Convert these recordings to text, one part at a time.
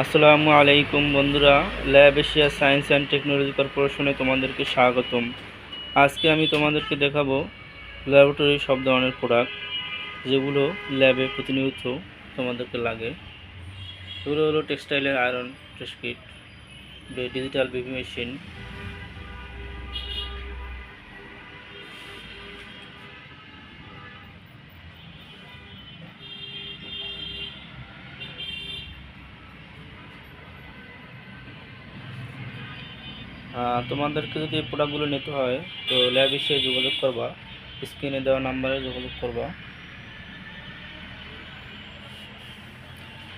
আসসালামু আলাইকুম বন্ধুরা, lab Asia science and technology কর্পোরেশনে তোমাদেরকে স্বাগতম। আজকে আমি তোমাদেরকে দেখাবো ল্যাবরেটরির সব ধরনের প্রোডাক্ট যেগুলো ল্যাবে প্রতিনিয়ত তোমাদেরকে লাগে। এগুলো হলো টেক্সটাইলের iron test kit, digital BP machine, তোমাদেরকে যদি এই প্রোডাক্টগুলো নিতে হয় তো ল্যাব এশিয়ায় যোগাযোগ করবা, স্ক্রিনে দেওয়া নাম্বারে যোগাযোগ করবা।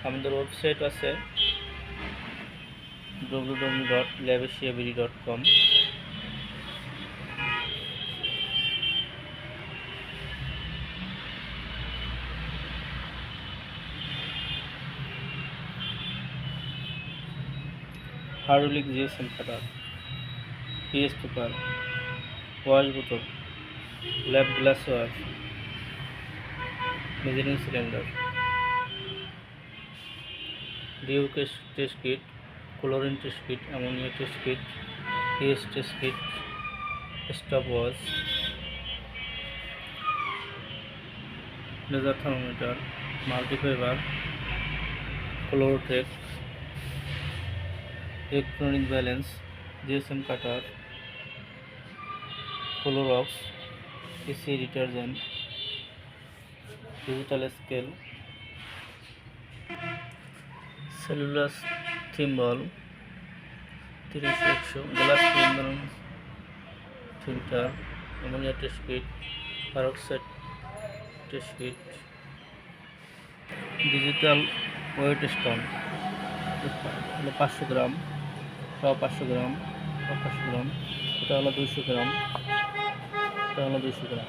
আমাদের ওয়েবসাইট আছে www.labasiabd.com। Hydraulic GSM cutter, PS paper, wash bottle, lab glassware, measuring cylinder, dew test kit, chlorine test kit, ammonia test kit, PS test kit, stop watch, laser thermometer, multifibre, Chlorotec, electronic balance, GSM cutter, Clorox, AC detergent, digital scale, cellulose thimble 30-100, glass filter, ammonia test kit, peroxide test kit, digital weight stone 500 gram, 500 gram, 500 gram, এটা হলো 200 গ্রাম, এটা হলো 200 গ্রাম।